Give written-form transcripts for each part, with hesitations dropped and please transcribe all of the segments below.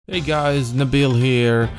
Hey guys, Nabil here.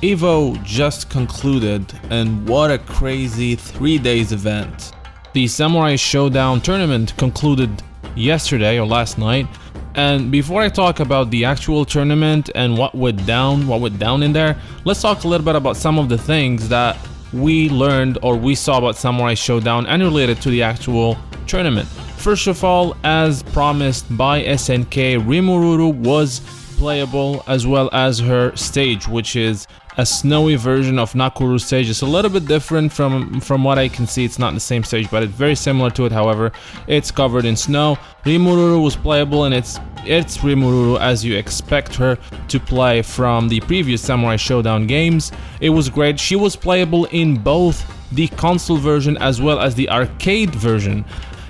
EVO just concluded, and what a crazy 3 days event. The Samurai Shodown tournament concluded yesterday or last night, and before I talk about the actual tournament and what went down in there, let's talk a little bit about some of the things that we learned or we saw about Samurai Shodown and related to the actual tournament. First of all, as promised by SNK, Rimururu was playable, as well as her stage, which is a snowy version of Nakuru's stage. It's a little bit different from what I can see. It's not the same stage, but it's very similar to it. However, it's covered in snow. Rimururu was playable, and it's Rimururu as you expect her to play from the previous Samurai Shodown games. It was great. She was playable in both the console version as well as the arcade version.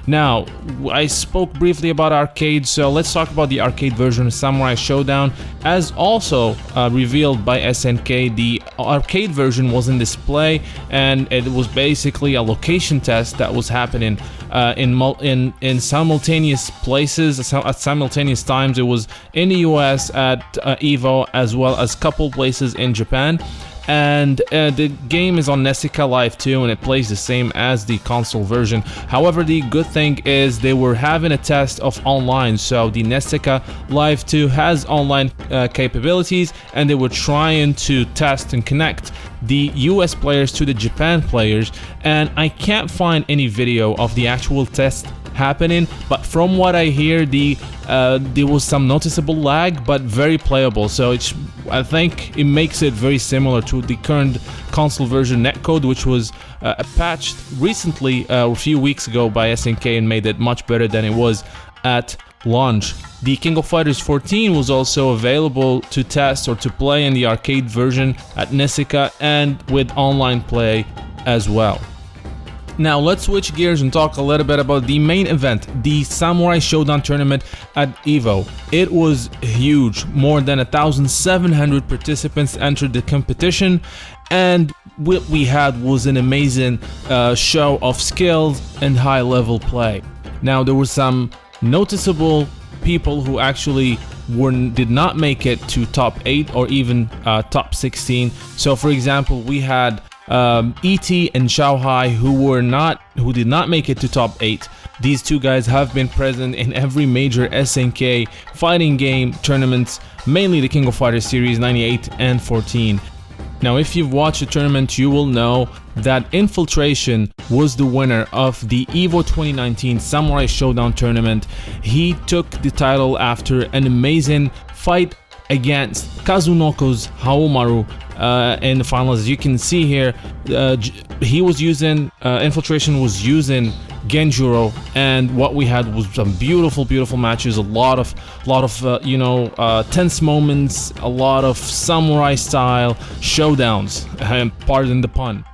Now, I spoke briefly about arcade, so let's talk about the arcade version of Samurai Shodown. As also revealed by SNK, the arcade version was in display, and it was basically a location test that was happening in simultaneous places at simultaneous times. It was in the US at EVO, as well as couple places in Japan. And the game is on Nessica Live 2, and it plays the same as the console version. However, the good thing is they were having a test of online, so the Nessica Live 2 has online capabilities, and they were trying to test and connect the US players to the Japan players, and I can't find any video of the actual test happening, but from what I hear, there was some noticeable lag, but very playable. So I think it makes it very similar to the current console version netcode, which was patched recently a few weeks ago by SNK and made it much better than it was at launch. The King of Fighters 14 was also available to test or to play in the arcade version at Nessica and with online play as well. Now let's switch gears and talk a little bit about the main event, the Samurai Shodown tournament at EVO. It was huge. More than 1,700 participants entered the competition, and what we had was an amazing show of skills and high-level play. Now there were some noticeable people who actually did not make it to top 8 or even top 16. So for example, we had E.T. and Xiaohai who did not make it to top 8. These two guys have been present in every major SNK fighting game tournaments, mainly the King of Fighters series 98 and 14. Now, if you've watched the tournament, you will know that Infiltration was the winner of the EVO 2019 Samurai Shodown tournament. He took the title after an amazing fight against Kazunoko's Haomaru in the finals. As you can see here, he was using Infiltration was using Genjuro, and what we had was some beautiful matches, a lot of tense moments, a lot of samurai style showdowns, pardon the pun.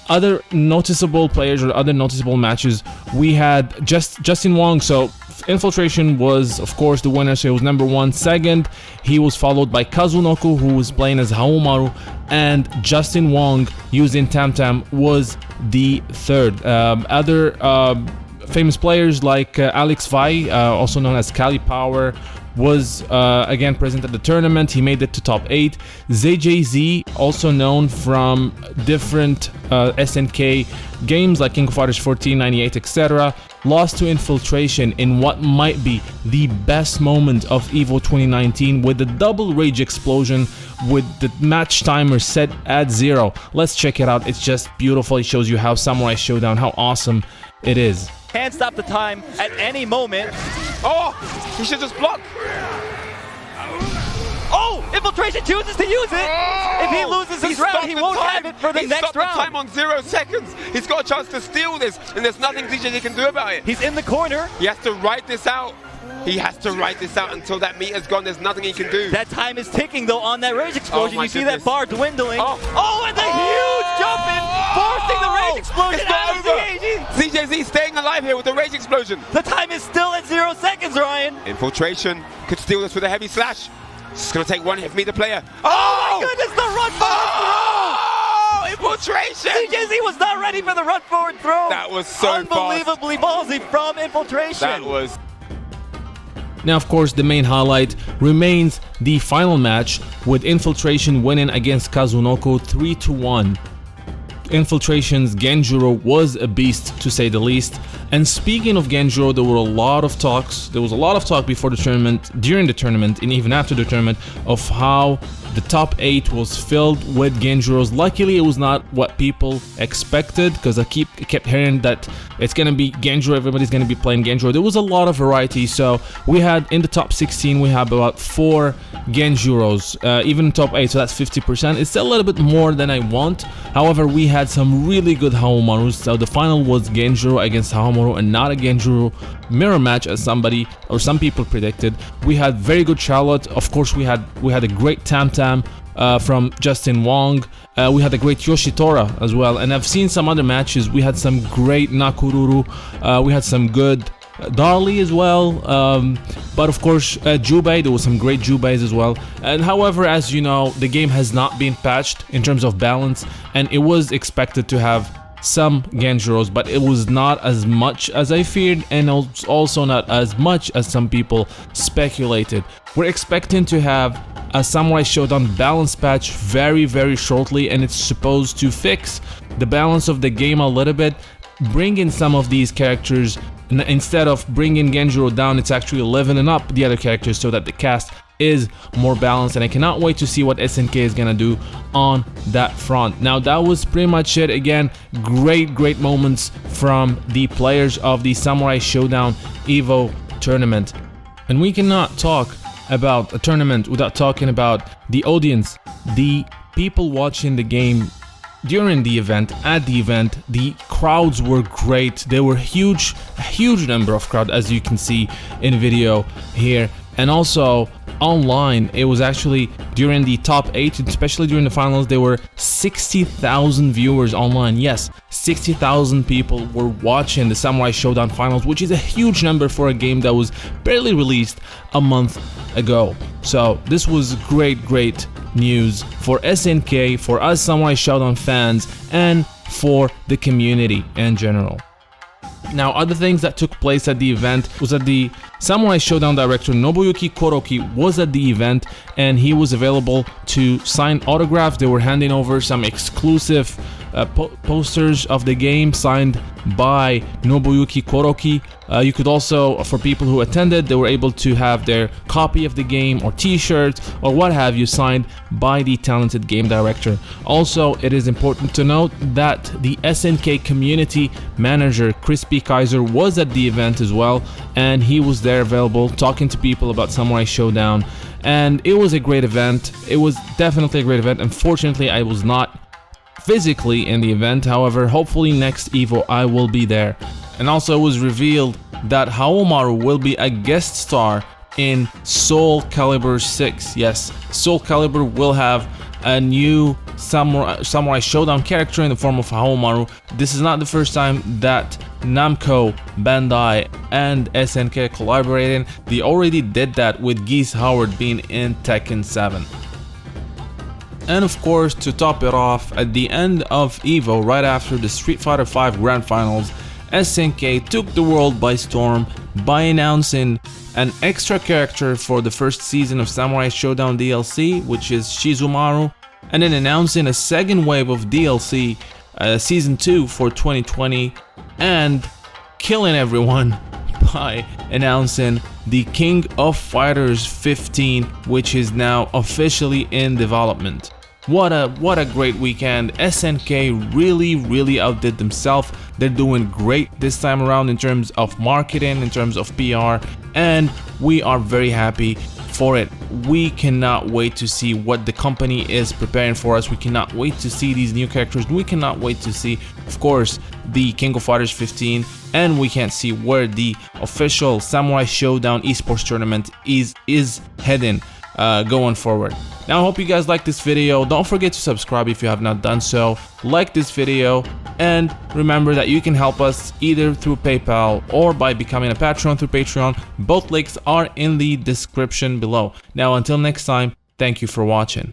Other noticeable players or other noticeable matches, we had Justin Wong. So Infiltration was, of course, the winner, so he was number 1. Second, he was followed by Kazunoko, who was playing as Haomaru, and Justin Wong using Tamtam was the third. Other famous players like Alex Vai, also known as Kali Power, was again present at the tournament. He made it to top 8. ZJZ, also known from different SNK games like King of Fighters 14, 98, etc., lost to Infiltration in what might be the best moment of EVO 2019 with the double rage explosion with the match timer set at 0. Let's check it out. It's just beautiful. It shows you how Samurai Shodown, how awesome it is. Can't stop the time at any moment. Oh, he should just block. Oh, Infiltration chooses to use it. If he loses this round, he won't have it for the next round. He stopped the time on 0 seconds. He's got a chance to steal this, and there's nothing DJZ can do about it. He's in the corner. He has to write this out. He has to write this out until that meter's gone. There's nothing he can do. That time is ticking, though, on that rage explosion. You see that bar dwindling. Oh, and the huge jump in, forcing the rage explosion out of ZJZ. ZJZ staying alive here with the rage explosion. The time is still at 0 seconds, Ryan. Infiltration could steal this with a heavy slash. It's going to take one hit for me, the player. Oh my goodness, the run forward throw! Infiltration! ZJZ was not ready for the run forward throw. That was so unbelievably ballsy from Infiltration. That was Now, of course, the main highlight remains the final match, with Infiltration winning against Kazunoko 3-1. Infiltration's Genjuro was a beast, to say the least. And speaking of Genjuro, there were a lot of talks. There was a lot of talk before the tournament, during the tournament, and even after the tournament, of how the top 8 was filled with Genjuros. Luckily, it was not what people expected, because I kept hearing that it's gonna be Genjuro, everybody's gonna be playing Genjuro. There was a lot of variety, so we had in the top 16, we have about 4 Genjuros, even top 8, so that's 50%. It's still a little bit more than I want. However, we had some really good Haomarus, so the final was Genjuro against Haomaru and not a Genjuro mirror match as somebody or some people predicted. We had very good Charlotte. Of course, we had a great Tam Tam from Justin Wong. We had a great Yoshitora as well, and I've seen some other matches. We had some great Nakururu. We had some good Darley as well, but of course Jubei, there was some great Jubeis as well. And however, as you know, the game has not been patched in terms of balance, and it was expected to have some Genjuros, but it was not as much as I feared, and also not as much as some people speculated. We're expecting to have a Samurai Shodown balance patch very shortly, and it's supposed to fix the balance of the game a little bit, bring in some of these characters. Instead of bringing Genjuro down, it's actually leveling up the other characters so that the cast is more balanced, and I cannot wait to see what SNK is gonna do on that front. Now, that was pretty much it. Again, great moments from the players of the Samurai Shodown EVO tournament. And we cannot talk about a tournament without talking about the audience, the people watching the game during the event, at the event. The crowds were great. They were huge, a huge number of crowd, as you can see in video here. And also online, it was actually during the top 8, especially during the finals, there were 60,000 viewers online. Yes, 60,000 people were watching the Samurai Shodown finals, which is a huge number for a game that was barely released a month ago. So this was great news for SNK, for us Samurai Shodown fans, and for the community in general. Now, other things that took place at the event was that the Samurai Shodown director Nobuyuki Koroki was at the event, and he was available to sign autographs. They were handing over some exclusive posters of the game signed by Nobuyuki Koroki. You could also, for people who attended, they were able to have their copy of the game or t-shirts or what have you signed by the talented game director. Also, it is important to note that the SNK community manager Crispy Kaiser was at the event as well, and he was there available talking to people about Samurai Shodown, and it was a great event. It was definitely a great event. Unfortunately, I was not physically in the event. However, hopefully next EVO I will be there. And also, it was revealed that Haomaru will be a guest star in Soul Calibur 6. Yes, Soul Calibur will have a new Samurai Shodown character in the form of Haomaru. This is not the first time that Namco, Bandai, and SNK collaborating. They already did that with Geese Howard being in Tekken 7. And of course, to top it off, at the end of EVO, right after the Street Fighter V Grand Finals, SNK took the world by storm by announcing an extra character for the first season of Samurai Shodown DLC, which is Shizumaru, and then announcing a second wave of DLC, Season 2 for 2020, and killing everyone by announcing the King of Fighters 15, which is now officially in development. What a great weekend. SNK really outdid themselves. They're doing great this time around in terms of marketing, in terms of PR, and we are very happy for it. We cannot wait to see what the company is preparing for us. We cannot wait to see these new characters. We cannot wait to see, of course, the King of Fighters 15, and we can't see where the official Samurai Shodown esports tournament is heading going forward. Now, I hope you guys like this video. Don't forget to subscribe if you have not done so. Like this video, and remember that you can help us either through PayPal or by becoming a patron through Patreon. Both links are in the description below. Now, until next time, thank you for watching.